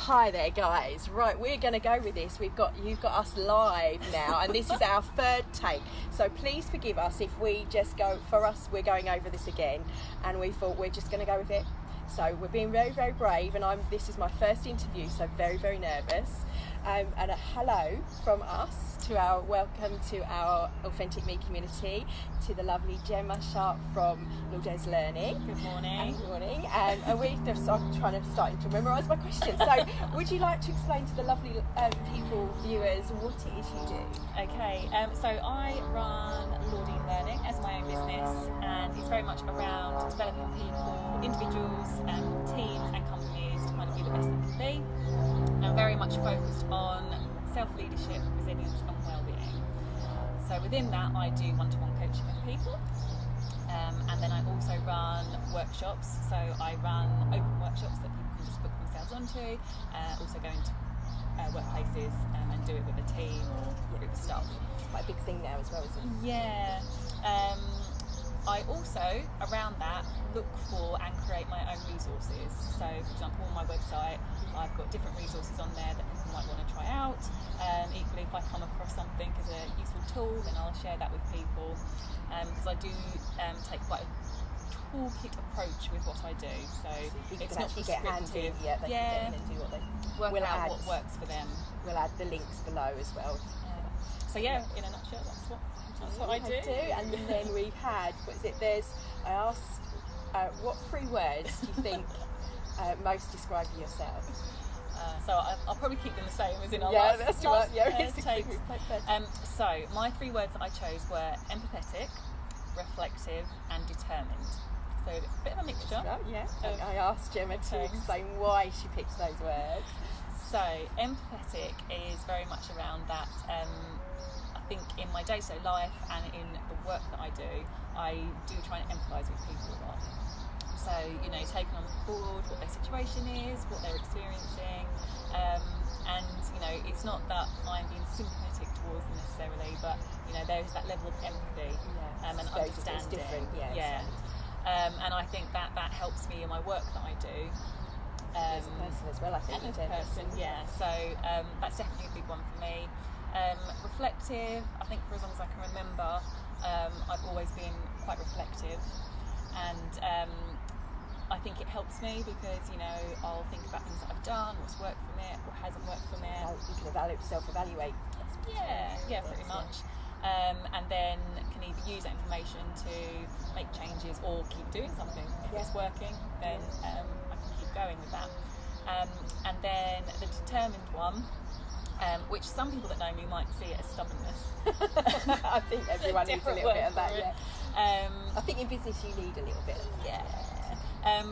Hi there, guys. Right, we're going to go with this. You've got us live now, and this is our third take. So please forgive us if we just go. For us, we're going over this again, and we thought we're just going to go with it. So we're being very, very brave, and this is my first interview, so very, very nervous. And a hello from us welcome to our Authentic Me community, to the lovely Gemma Sharp from Lordenelearning. Good morning. Good morning. I'm starting to memorise my questions. So would you like to explain to the lovely viewers, what it is you do? Okay, so I run Lordenelearning as my own business, and it's very much around developing people, individuals, teams and companies to kind of be the best they can be. And I'm very much focused on self-leadership, resilience and well-being. So within that I do one-to-one coaching with people, and then I also run workshops. So I run open workshops that people can just book themselves onto, also go into workplaces and do it with a team or group of staff. It's quite a big thing now as well, isn't it? Yeah. I also, around that, look for and create my own resources. So, for example, on my website, I've got different resources on there that people might want to try out. Equally, if I come across something as a useful tool, then I'll share that with people. Because I do take quite a toolkit approach with what I do. So it's not prescriptive. They can get in and do what they work out what works for them. We'll add the links below as well. So yeah, in a nutshell, that's what I do. And then we had, I asked, what 3 words do you think most describe yourself? So I'll probably keep them the same as in our takes. So my 3 words that I chose were empathetic, reflective and determined. So a bit of a mixture. I asked Gemma to explain why she picked those words. So empathetic is very much around that. I think in my day-to-day life and in the work that I do try and empathise with people a lot. So, taking on board what their situation is, what they're experiencing, and, it's not that I'm being sympathetic towards them necessarily, but, there's that level of empathy and understanding. It's different, and I think that helps me in my work that I do. As a person as well, I think. As a person, yeah. So that's definitely a big one for me. Reflective, I think for as long as I can remember, I've always been quite reflective, and I think it helps me because I'll think about things that I've done, what's worked from it, what hasn't worked from it. You can self-evaluate. Yeah, pretty much. And then can either use that information to make changes or keep doing something. If it's working, then I can keep going with that. And then the determined one, which some people that know me might see it as stubbornness. I think everyone needs a little bit of that, I think in business you need a little bit of that.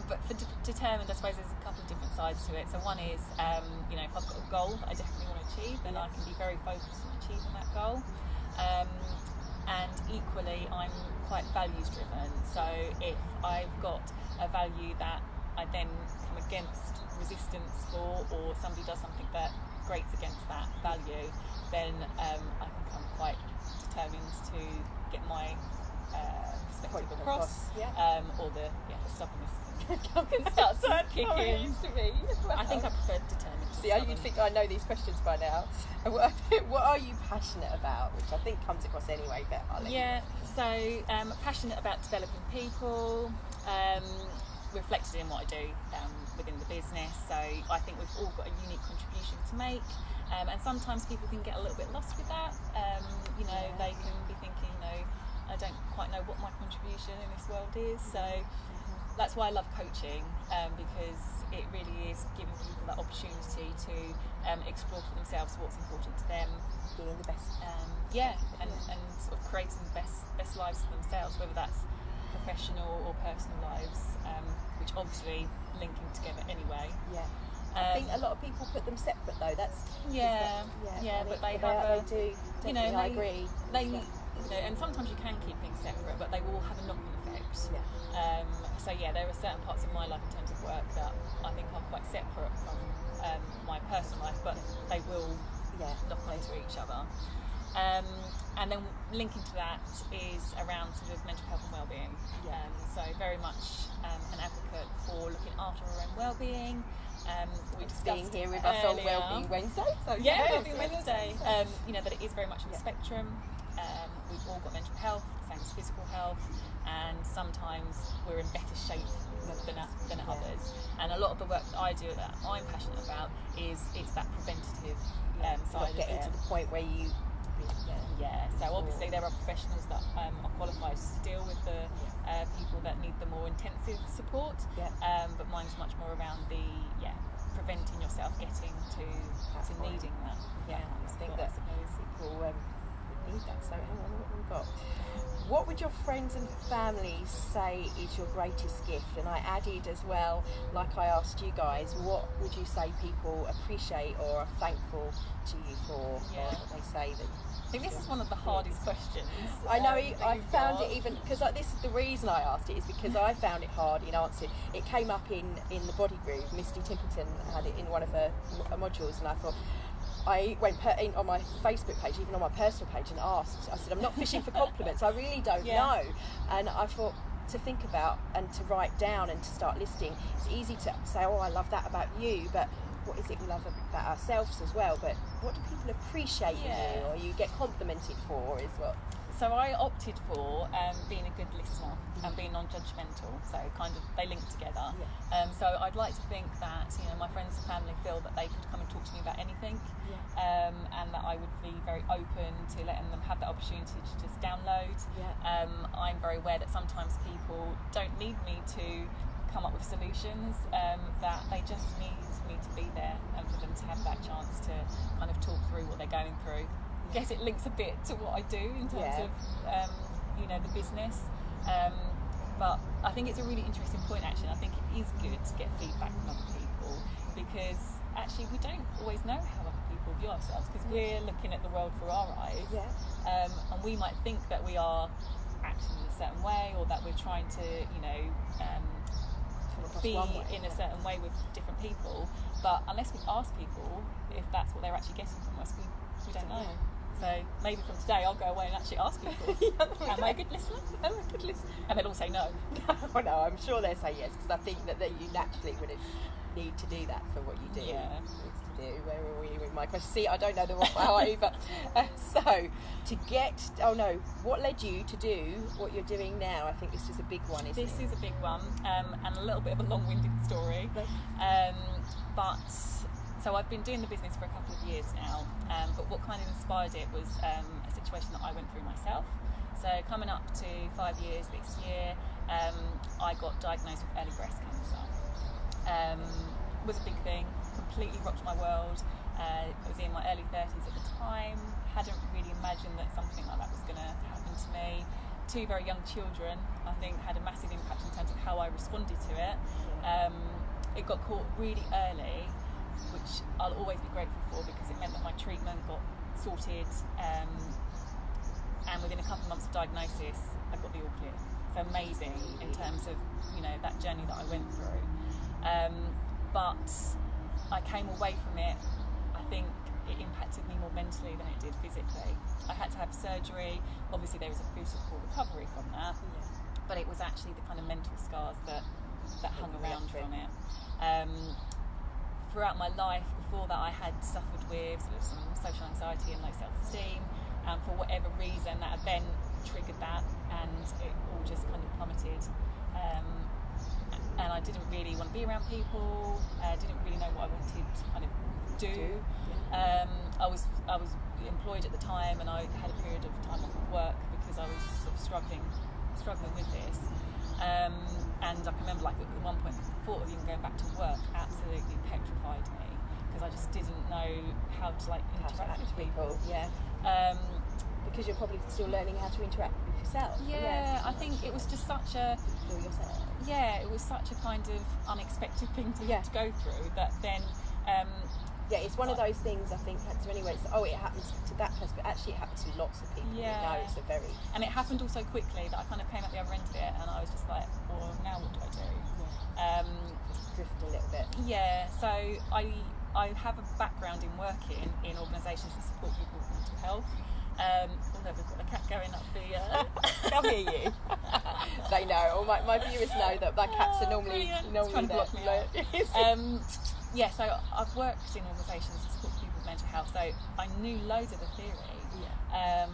But for determined, I suppose there's a couple of different sides to it. So one is, if I've got a goal that I definitely want to achieve, then I can be very focused on achieving that goal. And equally, I'm quite values driven. So if I've got a value that I then come against resistance for, or somebody does something that grates against that value, then I think I'm quite determined to get my perspective across, or the stubbornness can start to kick in. I think I prefer determined. See, you'd think I know these questions by now. What are you passionate about? Which I think comes across anyway, but I'll let you. So passionate about developing people, reflected in what I do within the business. So I think we've all got a unique contribution to make, and sometimes people can get a little bit lost with that. They can be thinking, I don't quite know what my contribution in this world is. So that's why I love coaching, because it really is giving people that opportunity to explore for themselves what's important to them, being the best, and sort of creating the best lives for themselves, whether that's professional or personal lives, which obviously linking together anyway. I think a lot of people put them separate though. But they do. I agree. And sometimes you can keep things separate, but they will have a knock-on effect. So there are certain parts of my life in terms of work that I think are quite separate from my personal life, but they will knock onto each other. And then linking to that is around sort of mental health and wellbeing. So very much an advocate for looking after our own wellbeing, We discussed being here with us on earlier. Wellbeing Wednesday. So Yeah, Wellbeing Wednesday. You know, that it is very much on the spectrum. We've all got mental health, same as physical health, and sometimes we're in better shape than others. And a lot of the work that I do that I'm passionate about it's that preventative side of it. Getting to the point where you... So obviously there are professionals that are qualified to deal with the people that need the more intensive support, but mine's much more around the preventing yourself getting to needing that. I think that people need that. So hang on, what have we got? What would your friends and family say is your greatest gift? And I added as well, like I asked you guys, what would you say people appreciate or are thankful to you for? Or what they say that... I think this is one of the hardest questions. I know, I found it even, because this is the reason I asked it, is because I found it hard in answering. It came up in the body group. Misty Timpleton had it in one of her modules, and I thought, I went on my Facebook page, even on my personal page, and asked. I said, I'm not fishing for compliments, I really don't know. And I thought, to think about and to write down and to start listing, it's easy to say, oh, I love that about you, but what is it we love about ourselves as well? But what do people appreciate in you, or you get complimented for, is what? So I opted for being a good listener and being non-judgmental. So kind of they link together. So I'd like to think that my friends and family feel that they could come and talk to me about anything, and that I would be very open to letting them have that opportunity to just download. I'm very aware that sometimes people don't need me to come up with solutions, that they just need me to be there and for them to have that chance to kind of talk through what they're going through. I guess it links a bit to what I do in terms of the business, but I think it's a really interesting point actually. I think it is good to get feedback from other people, because actually we don't always know how other people view ourselves, because we're looking at the world through our eyes, and we might think that we are acting in a certain way, or that we're trying to be in a certain way with different people, but unless we ask people if that's what they're actually getting from us, we don't know. So maybe from today I'll go away and actually ask people, am I a good listener? Am I a good listener? And they'll all say no. No, I'm sure they'll say yes, because I think that you naturally would need to do that for what you do. Where are we with my question? See, I don't know the right way either. What led you to do what you're doing now? I think this is a big one, isn't it? This is a big one, and a little bit of a long-winded story. So I've been doing the business for a couple of years now, but what kind of inspired it was a situation that I went through myself. So coming up to 5 years this year, I got diagnosed with early breast cancer. It was a big thing, completely rocked my world. I was in my early 30s at the time, hadn't really imagined that something like that was going to happen to me. 2 very young children, I think, had a massive impact in terms of how I responded to it. It got caught really early, which I'll always be grateful for, because it meant that my treatment got sorted, and within a couple of months of diagnosis I got the all clear. So amazing in terms of that journey that I went through, but I came away from it, I think it impacted me more mentally than it did physically. I had to have surgery. Obviously there was a physical recovery from that, but it was actually the kind of mental scars that hung around from it. Throughout my life before that, I had suffered with sort of some social anxiety and low self-esteem, and for whatever reason that event triggered that, and it all just kind of plummeted, and I didn't really want to be around people. Didn't really know what I wanted to kind of do. I was employed at the time, and I had a period of time off of work because I was sort of struggling with this. And I can remember, like, at one point the thought of even going back to work absolutely petrified me, because I just didn't know how to interact with people. Because you're probably still learning how to interact with yourself. I think it was just such a it was such a kind of unexpected thing to have to go through, that then it's one of those things, I think, to anyway, it happens to that person, but actually it happens to lots of people. It's a very... And it happened all so quickly that I kind of came at the other end of it, and I was just like, well, now what do I do? Drift a little bit. So I have a background in working in organisations that support people with mental health. Although we've got the cat going up the... They'll hear you. They know, or my viewers know that my cats are normally trying to block me out. So I've worked in organisations to support people with mental health, so I knew loads of the theory,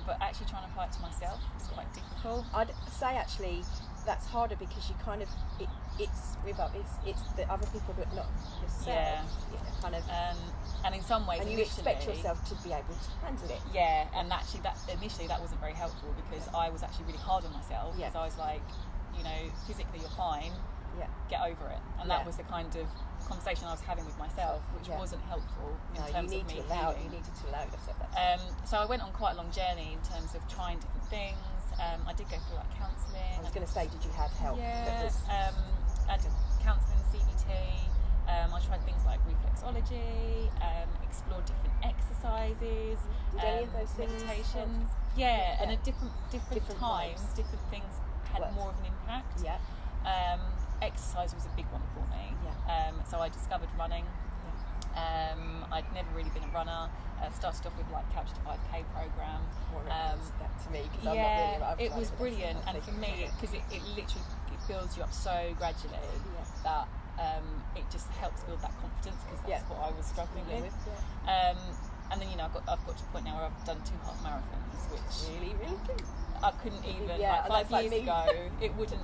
but actually trying to apply it to myself was quite difficult. I'd say actually that's harder because you kind of it's the other people, but not yourself. Kind of. And in some ways, and you expect yourself to be able to handle it. Yeah, and actually initially that wasn't very helpful because I was actually really hard on myself because I was like, physically you're fine, get over it. And that was the kind of conversation I was having with myself, which wasn't helpful in terms of me healing. You needed to allow yourself that. So I went on quite a long journey in terms of trying different things. I did go through like counselling. I was going to say, did you have help? Yeah, I did counselling, CBT. I tried things like reflexology, explored different exercises, did any of those things meditations. And at different times, different things had more of an impact. Exercise was a big one for me. So I discovered running. I'd never really been a runner. Started off with like Couch to 5K program. That to me, because I'm not really it was brilliant, and for me, because it literally builds you up so gradually that it just helps build that confidence, because that's what I was struggling with. And then I've got to a point now where I've done 2 half marathons, which really good. I couldn't even like 5 years ago. It wouldn't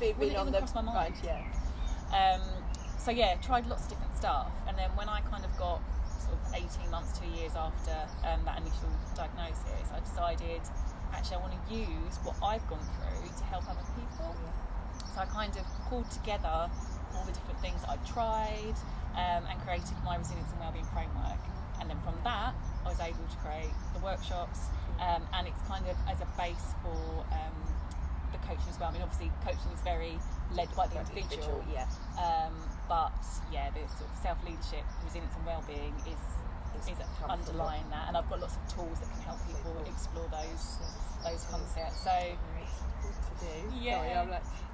even cross my mind. So tried lots of different stuff, and then when I kind of got sort of 18 months, 2 years after that initial diagnosis, I decided actually I want to use what I've gone through to help other people. So I kind of pulled together all the different things I'd tried and created my resilience and wellbeing framework. And then from that, I was able to create the workshops, and it's kind of as a base for the coaching as well. I mean, obviously, coaching is very led by the individual, but the sort of self-leadership, resilience and wellbeing is underlying that. And I've got lots of tools that can help people explore those concepts. So,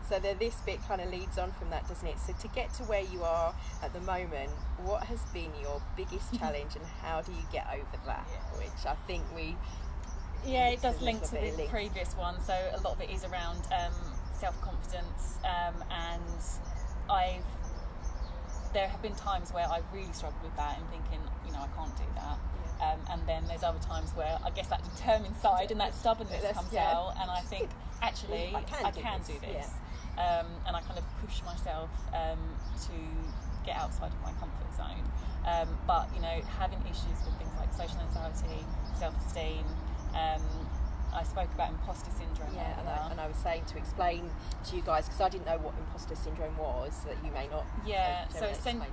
so this bit kind of leads on from that, doesn't it? So to get to where you are at the moment, what has been your biggest challenge, and how do you get over that? Which I think it does link to the previous one. So a lot of it is around self-confidence, and there have been times where I've really struggled with that and thinking, I can't do that. And then there's other times where I guess that determined side and that stubbornness comes out, and I think actually I can do this. And I kind of push myself to get outside of my comfort zone. But having issues with things like social anxiety, self-esteem. I spoke about imposter syndrome. And I was saying to explain to you guys, because I didn't know what imposter syndrome was, that you may not. So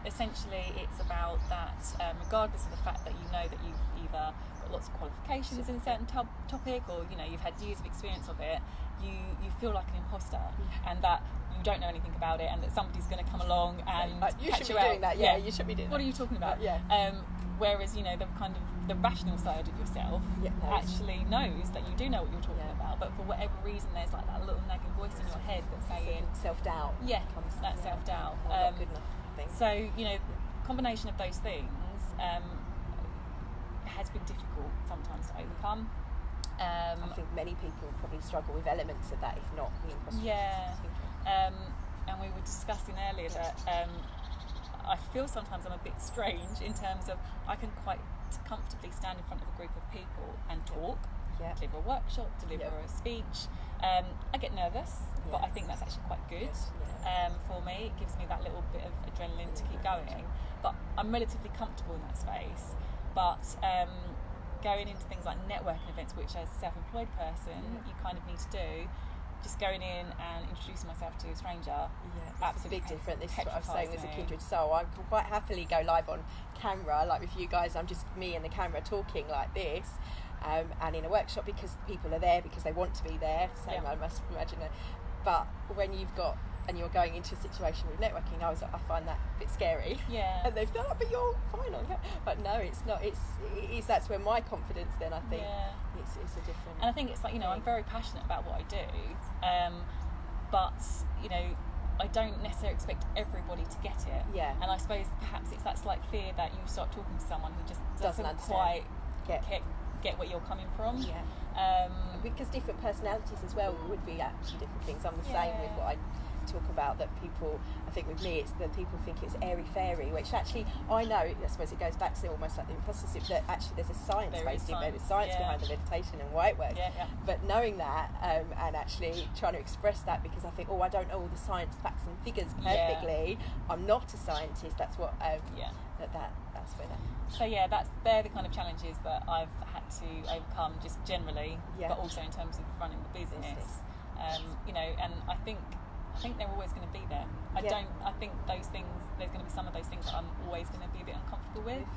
essentially it's about that, regardless of the fact that you know that you've either got lots of qualifications in a certain topic, or you've had years of experience of it, you feel like an imposter, and that you don't know anything about it, and that somebody's going to come along and you catch should you be out. doing that. You should be doing what that. Are you talking about? Whereas the kind of the rational side of yourself actually knows that you do know what you're talking about, but for whatever reason there's like that little nagging voice in your head that's saying self-doubt. That self-doubt. Not good enough thing. So combination of those things has been difficult sometimes to overcome. I think many people probably struggle with elements of that, if not the imposter syndrome. And we were discussing earlier that I feel sometimes I'm a bit strange in terms of I can quite comfortably stand in front of a group of people and talk, deliver a workshop, deliver a speech. I get nervous, but I think that's actually quite good for me. It gives me that little bit of adrenaline to keep going. But I'm relatively comfortable in that space. But going into things like networking events, which as a self-employed person you kind of need to do, just going in and introducing myself to a stranger, it's a big difference. This is what I was saying as a kindred soul. I can quite happily go live on camera, like with you guys. I'm just me and the camera talking like this, and in a workshop because people are there because they want to be there. I must imagine it. But when you're going into a situation with networking, I find that a bit scary. And they've done, but you're fine on that. But no, it's not. It's that's where my confidence then, I think, it's a different. And I think it's like, I'm very passionate about what I do, but I don't necessarily expect everybody to get it. And I suppose perhaps it's that slight fear that you start talking to someone who just doesn't quite get where you're coming from. Because different personalities as well would be actually different things. I'm the same with what I talk about that people, I think with me, it's that people think it's airy-fairy, which actually, I know, I suppose it goes back to almost like the imposter syndrome, that actually there's a science behind the meditation and why it works. But knowing that and actually trying to express that, because I think, I don't know all the science facts and figures perfectly. I'm not a scientist. That's what that's where that. So they're the kind of challenges that I've had to overcome, just generally, but also in terms of running the business. You know, and I think they're always going to be there. I think those things, there's going to be some of those things that I'm always going to be a bit uncomfortable with.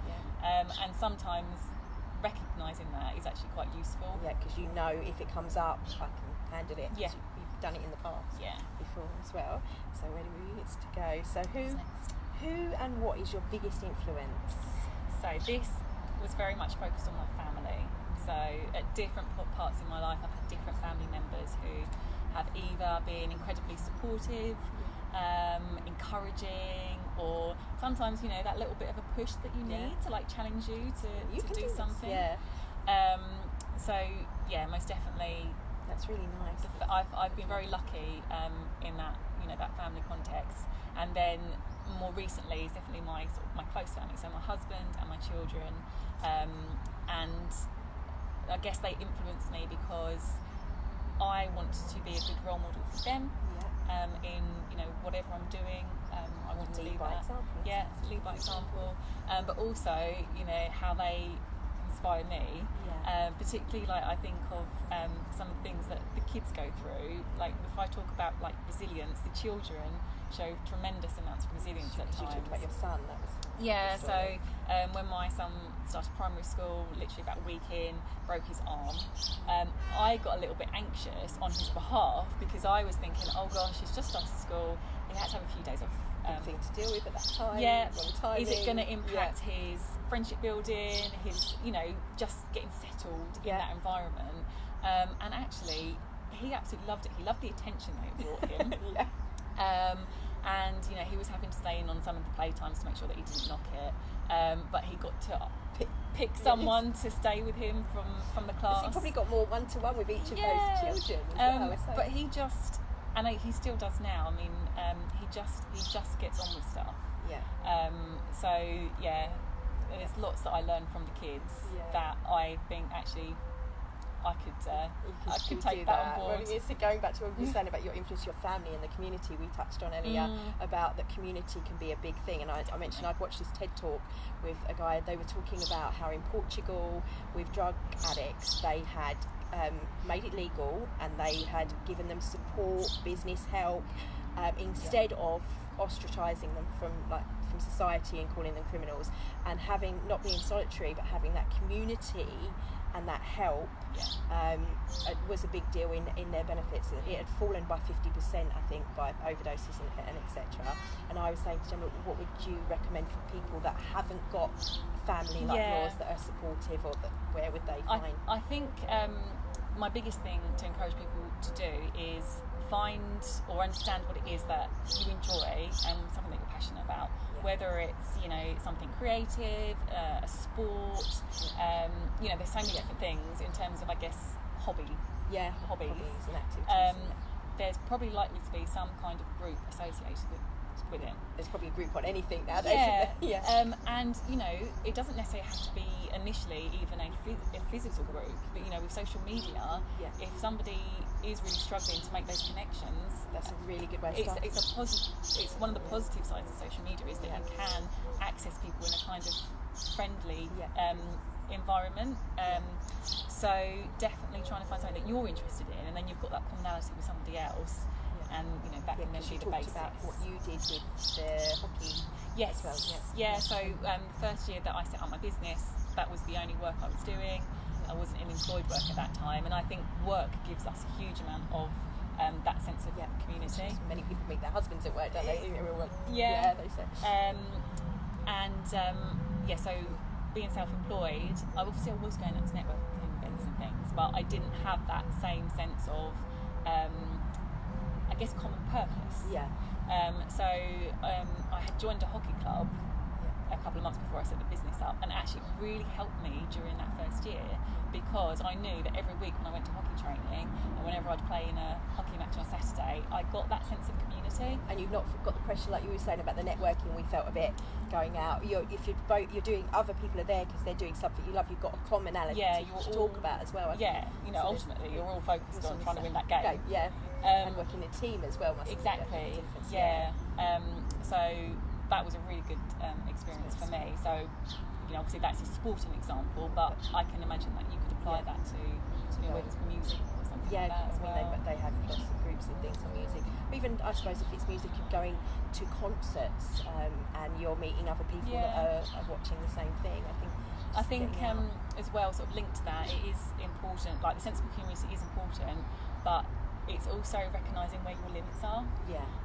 And sometimes recognising that is actually quite useful. Because you know, if it comes up, I can handle it. You've done it in the past before as well. So where do we need to go? So who and what is your biggest influence? So this was very much focused on my family. So at different parts in my life, I've had different family members who have either been incredibly supportive, encouraging, or sometimes, you know, that little bit of a push that you need to like challenge you to do something. So most definitely. That's really nice. I've been very lucky in that, you know, that family context. And then more recently, it's definitely my close family, so my husband and my children, and I guess they influence me because I want to be a good role model for them. In, you know, whatever I'm doing, I want to lead by example. Lead by example. But also, you know, how they inspire me. Particularly, like, I think of some of the things that the kids go through. Like, if I talk about like resilience, the children show tremendous amounts of resilience at times. You talked about your son. That was so when my son started primary school, literally about a week in, broke his arm, I got a little bit anxious on his behalf because I was thinking, oh gosh, he's just started school, he had to have a few days off. Thing to deal with at that time. Is it going to impact his friendship building, his, you know, just getting settled in that environment? And actually, he absolutely loved it. He loved the attention that it brought him. And you know, he was having to stay in on some of the playtimes to make sure that he didn't knock it. But he got to pick someone to stay with him from the class. He probably got more one-to-one with each of those children as well. But he just, and he still does now. I mean, he just gets on with stuff. There's lots that I learned from the kids that I think actually I could take that on board. Well, so going back to what you were saying about your influence, your family and the community, we touched on earlier about that community can be a big thing. And I mentioned I'd watched this TED talk with a guy. They were talking about how in Portugal, with drug addicts, they had made it legal and they had given them support, business help, instead of ostracising them from society and calling them criminals, and having not being solitary but having that community and that help was a big deal in their benefits. It had fallen by 50%, I think, by overdoses and etc. And I was saying to Gemma, what would you recommend for people that haven't got a family like yours that are supportive, or where would they find? I think my biggest thing to encourage people to do is find or understand what it is that you enjoy and something that you're passionate about. Whether it's, you know, something creative, a sport, you know, there's so many different things in terms of, I guess, hobbies and activities. There's probably likely to be some kind of group associated with it. There's probably a group on anything nowadays. And you know, it doesn't necessarily have to be initially even a physical group, but you know, with social media, if somebody is really struggling to make those connections, that's a really good way to start. It's one of the positive sides of social media is that you can access people in a kind of friendly environment. So definitely trying to find something that you're interested in, and then you've got that commonality with somebody else. And you know, that can then be the basis. About what you did with the hockey. Yes. As well. So the first year that I set up my business, that was the only work I was doing. I wasn't in employed work at that time, and I think work gives us a huge amount of that sense of community. Many people meet their husbands at work, don't they? They say. So being self-employed, I was going out to networking events and things, but I didn't have that same sense of I guess common purpose. So I had joined a hockey club a couple of months before before I set the business up, and actually it really helped me during that first year, because I knew that every week when I went to hockey training and whenever I'd play in a hockey match on a Saturday, I got that sense of community. And you've not got the pressure, like you were saying about the networking. We felt a bit going out. If you're doing, other people are there because they're doing something you love. You've got a commonality to talk about as well. So ultimately you're all focused on trying to win that game. And working in a team as well. Exactly. So that was a really good experience for me. So, obviously that's a sporting example, but I can imagine that you could apply that to whether it's music or something like that as well. They have lots of groups and things on music. Even, I suppose, if it's music, you're going to concerts and you're meeting other people that are watching the same thing. I think as well, sort of linked to that, it is important, like the sense of community is important, but it's also recognising where your limits are.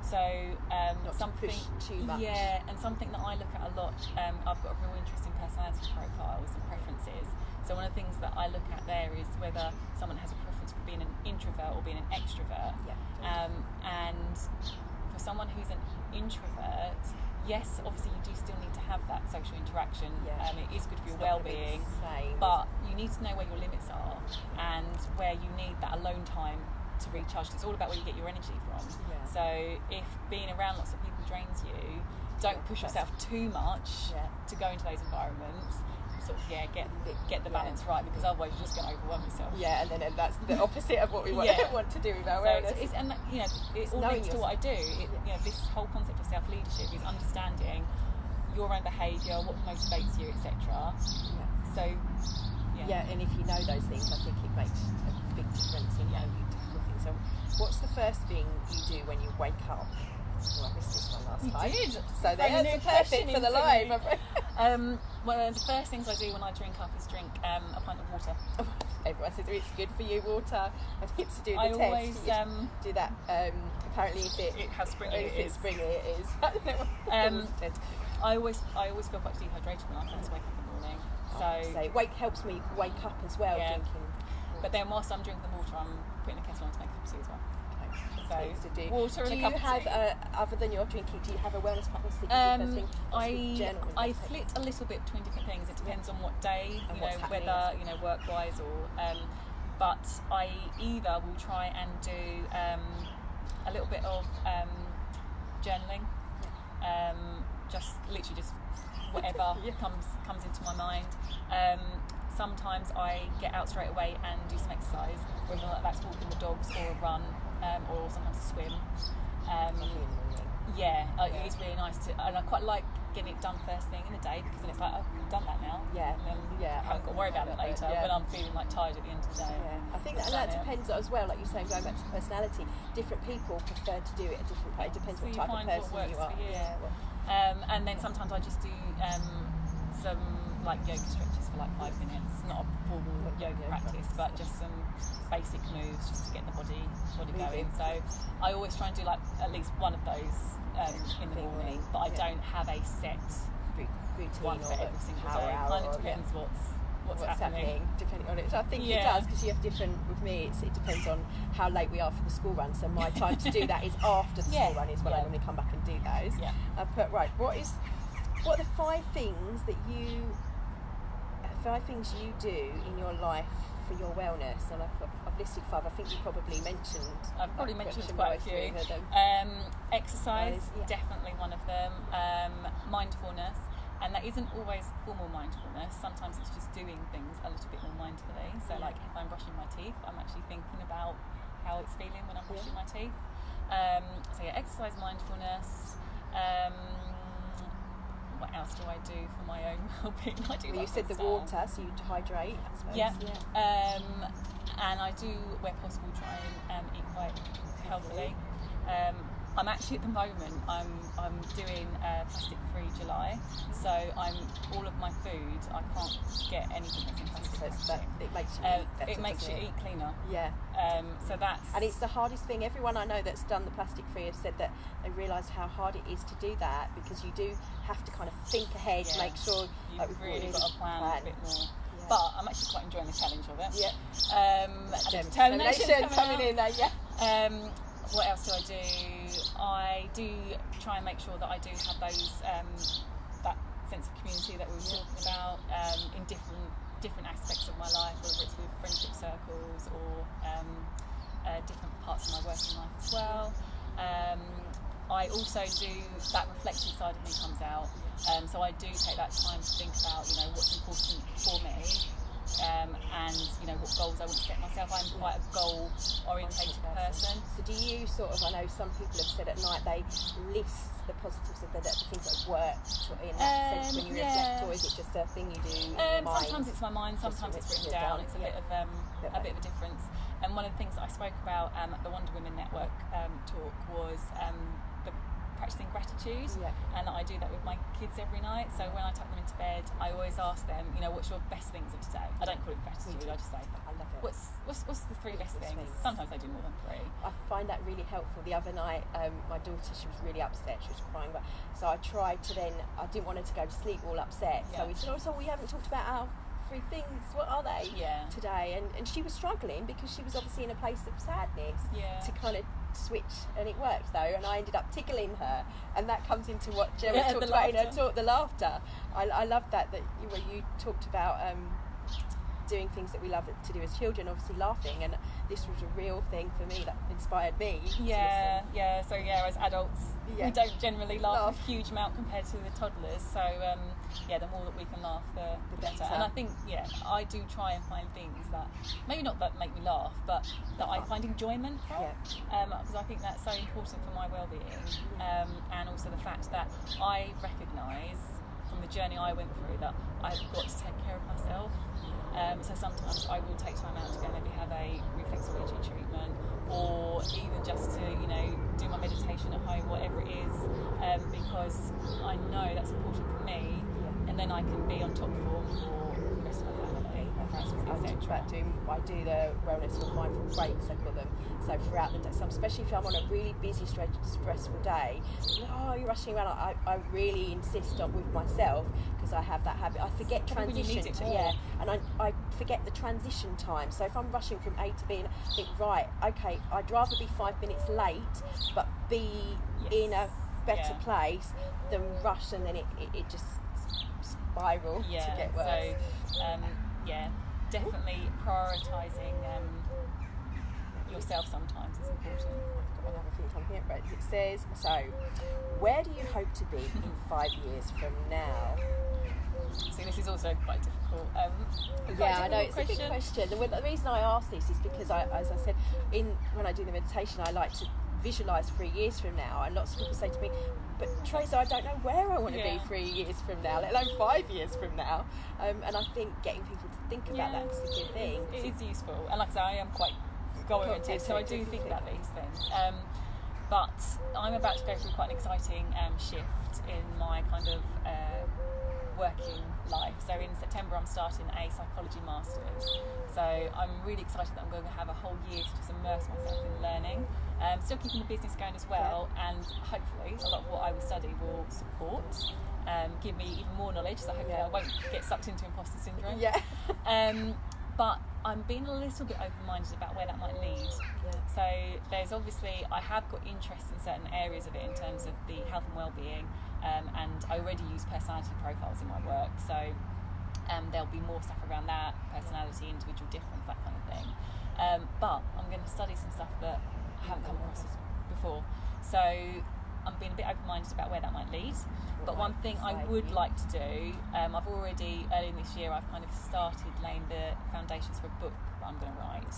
So not something to push too much. And something that I look at a lot, I've got a real interest in personality profiles and preferences. So one of the things that I look at there is whether someone has a preference for being an introvert or being an extrovert. And for someone who's an introvert, yes, obviously you do still need to have that social interaction. It is good for your well-being, but you need to know where your limits are and where you need that alone time to recharge. It's all about where you get your energy from. So if being around lots of people drains you, don't push yourself too much to go into those environments. Sort of get the balance right, because otherwise you're just going to overwhelm yourself. And then that's the opposite of what we want to do with our wellness. It all links to what I do. This whole concept of self-leadership is understanding your own behaviour, what motivates you, etc. And if you know those things, I think it makes a big difference in how you tackle things. So what's the first thing you do when you wake up? Well, I missed this one last time. You did. So that's perfect for the live. Well, the first things I do when I drink up is drink a pint of water. Everyone says it's good for you, water. I need to do the test. Always do that. Apparently, how springy it is. Springy it is. I always feel quite dehydrated when I first wake up in the morning. So helps me wake up as well. Drinking. But then whilst I'm drinking the water, I'm putting a kettle on to make a cup of tea as well. So water and a cup of tea. Do you have, other than your drinking, do you have a wellness practice that you do first thing? I flit a little bit between different things. It depends on what day, whether work-wise or. But I either will try and do a little bit of journaling, just whatever comes into my mind. Sometimes I get out straight away and do some exercise, whether that's walking the dogs or a run, or sometimes a swim. It is really nice and I quite like getting it done first thing in the day, because then it's like, I've done that now. And then I haven't got to worry about it later when I'm feeling like tired at the end of the day. I think that depends as well, like you're saying, going back to personality. Different people prefer to do it at different places. It depends what type of person you are. And then sometimes I just do some like yoga stretches for like 5 minutes, not a formal yoga practice, but just some basic moves just to get the body going. So I always try and do like at least one of those in the morning, but I don't have a set routine one for every single day. It kind of depends what's happening depending on it. So I think it does, because you have different. With me, it depends on how late we are for the school run. So my time to do that is after the school run, is when I normally come back and do those. What are the 5 things you do in your life for your wellness? And I've listed 5. I think you probably mentioned. I've probably mentioned quite a few. Exercise, definitely one of them. Mindfulness, and that isn't always formal mindfulness. Sometimes it's just doing things a little bit more mindfully. So like if I'm brushing my teeth, I'm actually thinking about how it's feeling when I'm brushing my teeth. Exercise, mindfulness. What else do I do for my own well-being? You said the water, so you hydrate, I suppose. And I do, where possible, try and eat quite healthily. I'm actually at the moment I'm doing plastic-free July, so all of my food, I can't get anything that's in plastic. So it makes you eat better. It makes you eat cleaner. So that's, and it's the hardest thing. Everyone I know that's done the plastic-free have said that they realised how hard it is to do that, because you do have to kind of think ahead, make sure you've really got to plan a bit more. But I'm actually quite enjoying the challenge of it. Determination coming in there. What else do I do? I do try and make sure that I do have those that sense of community that we were talking about in different aspects of my life, whether it's with friendship circles or different parts of my working life as well. I also do, that reflective side of me comes out, so I do take that time to think about, you know, what's important for me, and you know, what goals I want to set myself. I'm quite a goal orientated person. So do you sort of, I know some people have said at night they list the positives of the things that have worked in that sense when you reflect, or is it just a thing you do in your mind? Sometimes it's my mind, sometimes it's written down. It's a bit of a difference. And one of the things that I spoke about at the Wonder Women Network talk was the practicing gratitude, and I do that with my kids every night. So when I tuck them into bed, I always ask them, you know, what's your best things of today? I don't call it gratitude, I just say, I love it. What's the three best things? Sometimes I do more than three. I find that really helpful. The other night, my daughter, she was really upset, she was crying, so I tried to then, I didn't want her to go to sleep all upset, so we said, so we haven't talked about our three things, what are they today? And she was struggling because she was obviously in a place of sadness to kind of switch, and it worked though, and I ended up tickling her, and that comes into what Gemma talked about in her talk, the laughter. I love that you talked about doing things that we love to do as children, obviously laughing, and this was a real thing for me that inspired me. So as adults we don't generally laugh a huge amount compared to the toddlers, so the more that we can laugh the better. And I think I do try and find things that maybe not that make me laugh, but that I find enjoyment from, because I think that's so important for my well-being, and also the fact that I recognise from the journey I went through that I've got to take care of myself. So sometimes I will take time out to go maybe have a reflexology treatment, or even just to, you know, do my meditation at home, whatever it is, because I know that's important for me, and then I can be on top form for the rest of my family. I do the wellness or mindful breaks, I call them. So throughout the day, so especially if I'm on a really busy, stressful day, you're rushing around. I really insist on with myself, because I have that habit. I forget transition and I forget the transition time. So if I'm rushing from A to B, and I think, right, okay, I'd rather be 5 minutes late, but be in a better place than rush, and then it just spiral to get worse. So definitely prioritising yourself sometimes is important. I've got another thing on here, but it says, so where do you hope to be in 5 years from now? See, this is also quite difficult. I know, it's a big question. The reason I ask this is because, as I said, when I do the meditation, I like to visualise 3 years from now, and lots of people say to me, but Tracy, I don't know where I want to be 3 years from now, let alone 5 years from now. And I think getting people to think about that is a good thing. It is useful, and like I say, I am quite goal-oriented, so I do think about these things. But I'm about to go through quite an exciting shift in my kind of working life. So in September I'm starting a psychology master's, so I'm really excited that I'm going to have a whole year to just immerse myself in learning, still keeping the business going as well, and hopefully a lot of what I will study will support, give me even more knowledge, so hopefully I won't get sucked into imposter syndrome. But I'm being a little bit open-minded about where that might lead. So there's obviously, I have got interest in certain areas of it in terms of the health and well-being, and I already use personality profiles in my work, so there'll be more stuff around that, personality, individual difference, that kind of thing. But I'm going to study some stuff that I haven't come across before, so I'm being a bit open-minded about where that might lead. But one thing I would like to do, I've already, early in this year, I've kind of started laying the foundations for a book that I'm going to write.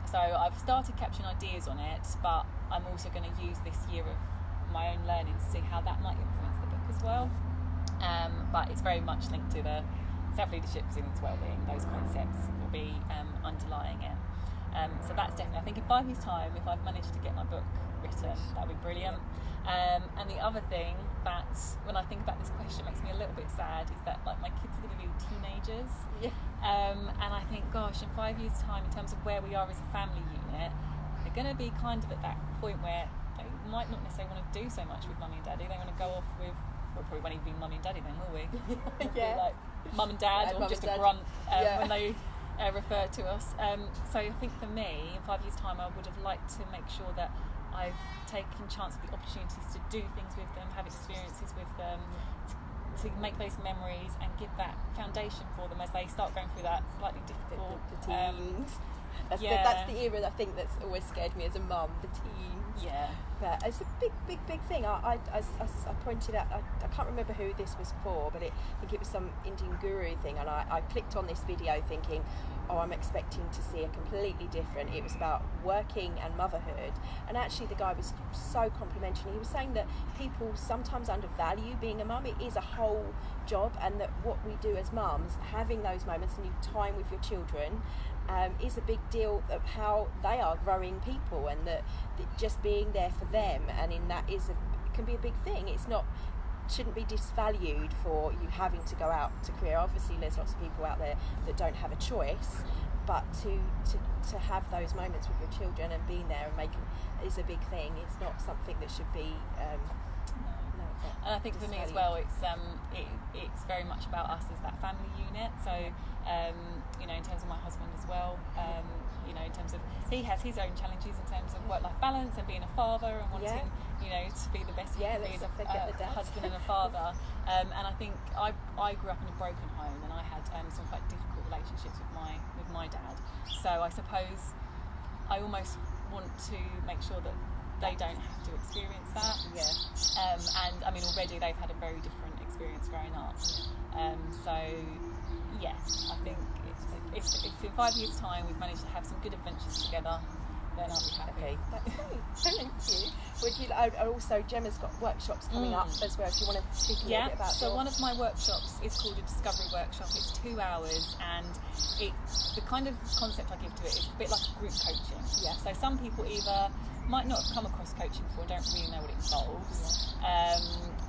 So I've started capturing ideas on it, but I'm also going to use this year of my own learning to see how that might influence the book as well. But it's very much linked to the self-leadership, resilience, well-being, those concepts will be underlying it. So that's definitely, I think in 5 years' time, if I've managed to get my book written, that would be brilliant. And the other thing that, when I think about this question, makes me a little bit sad, is that like my kids are going to be teenagers. And I think, gosh, in 5 years' time, in terms of where we are as a family unit, they're going to be kind of at that point where they might not necessarily want to do so much with mummy and daddy. They want to go off with, well, probably won't even be mummy and daddy then, will we? Like mum and dad, or just a grunt when they refer to us. So I think for me, in 5 years' time, I would have liked to make sure that I've taken chance of the opportunities to do things with them, have experiences with them, to to make those memories and give that foundation for them as they start going through that slightly difficult the teens. That's the era I think that's always scared me as a mum, the teens. Yeah. But it's a big thing. I pointed out, I can't remember who this was for, but I think it was some Indian guru thing, and I clicked on this video thinking, oh, I'm expecting to see a completely different. It was about working and motherhood, and actually the guy was so complimentary. He was saying that people sometimes undervalue being a mum. It is a whole job, and that what we do as mums, having those moments and your time with your children, is a big deal of how they are growing people, and that just being there for them, and in that can be a big thing. It's not, shouldn't be disvalued for you having to go out to career. Obviously there's lots of people out there that don't have a choice, but to have those moments with your children and being there and making is a big thing. It's not something that should be and I think for me as well, it's very much about us as that family unit. So you know, in terms of my husband as well, you know, in terms of he has his own challenges in terms of work-life balance and being a father and wanting you know, to be the best he can be as a husband and a father. And I think I grew up in a broken home, and I had some quite difficult relationships with my dad. So I suppose I almost want to make sure that they don't have to experience that. And I mean, already they've had a very different experience growing up. So yes, I think if in 5 years' time we've managed to have some good adventures together, then I'll be happy. Okay, that's great. Thank you. Would you also, Gemma's got workshops coming up as well, if you want to speak a little bit about so one of my workshops is called a discovery workshop. It's 2 hours, and the kind of concept I give to it is a bit like a group coaching. So some people either might not have come across coaching before, don't really know what it involves,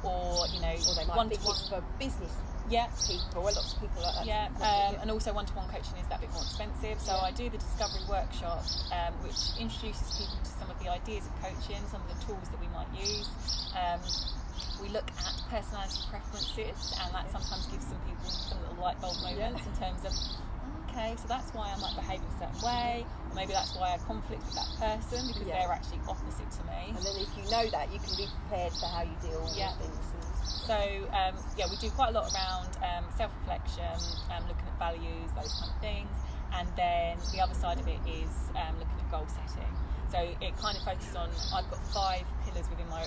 or you know, or they might think it's for business people, lots of people like that. And also one-to-one coaching is that bit more expensive. So I do the discovery workshop, which introduces people to some of the ideas of coaching, some of the tools that we might use. We look at personality preferences, and that sometimes gives some people some little light bulb moments in terms of, okay, so that's why I might behave in a certain way, or maybe that's why I conflict with that person, because they're actually opposite to me. And then if you know that, you can be prepared for how you deal with things. So we do quite a lot around self-reflection, looking at values, those kind of things, and then the other side of it is looking at goal setting. So it kind of focuses on, I've got 5 pillars within my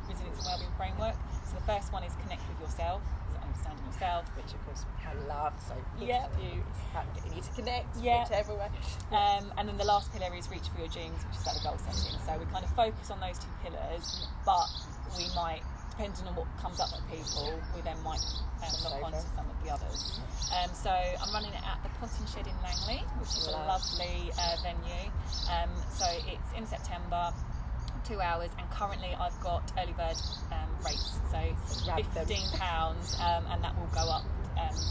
resilience and wellbeing framework. So the first one is connect with yourself, so understanding yourself, which of course I love. So you need to connect to everyone. And then the last pillar is reach for your dreams, which is about the goal setting. So we kind of focus on those 2 pillars, but we might, depending on what comes up at people, we then might lock on to some of the others. So I'm running it at the Potting Shed in Langley, which is a lovely venue. So it's in September, 2 hours, and currently I've got early bird rates, so £15, and that will go up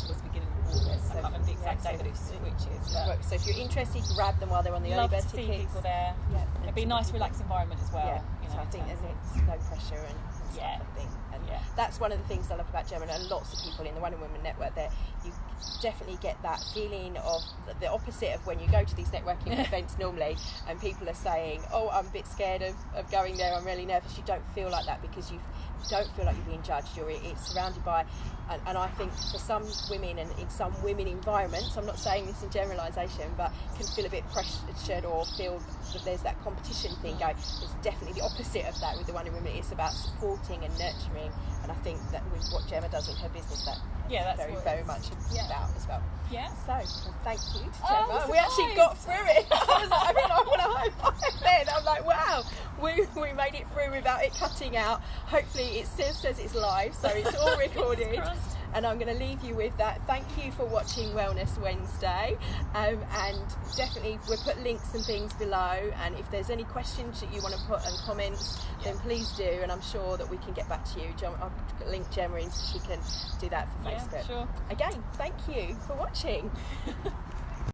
towards the beginning of August. I can't remember the exact day that it switches. So if you're interested, grab them while they're on the early bird tickets. Love to see people there. It'd be a nice, relaxed environment as well. You know, so I think there's no pressure and stuff, I think. And that's one of the things I love about Gemma and lots of people in the Wonder Women Network, that you definitely get that feeling of the opposite of when you go to these networking events normally, and people are saying, oh, I'm a bit scared of going there, I'm really nervous. You don't feel like that, because you don't feel like you're being judged. It's surrounded by, and I think for some women and in some women environments, I'm not saying this in generalisation, but can feel a bit pressured or feel that there's that competition thing going. It's definitely the opposite of that with the Wonder Women. It's about supporting and nurturing, and I think that with what Gemma does in her business, that's very much about as well. So thank you to Gemma. We actually got through it. I want to high five then. I'm like, wow, we made it through without it cutting out. Hopefully it still says it's live, so it's all recorded. And I'm going to leave you with that. Thank you for watching Wellness Wednesday, and definitely we'll put links and things below, and if there's any questions that you want to put and comments, then please do, and I'm sure that we can get back to you. I'll link Gemma in so she can do that for Facebook. Sure. Again, thank you for watching.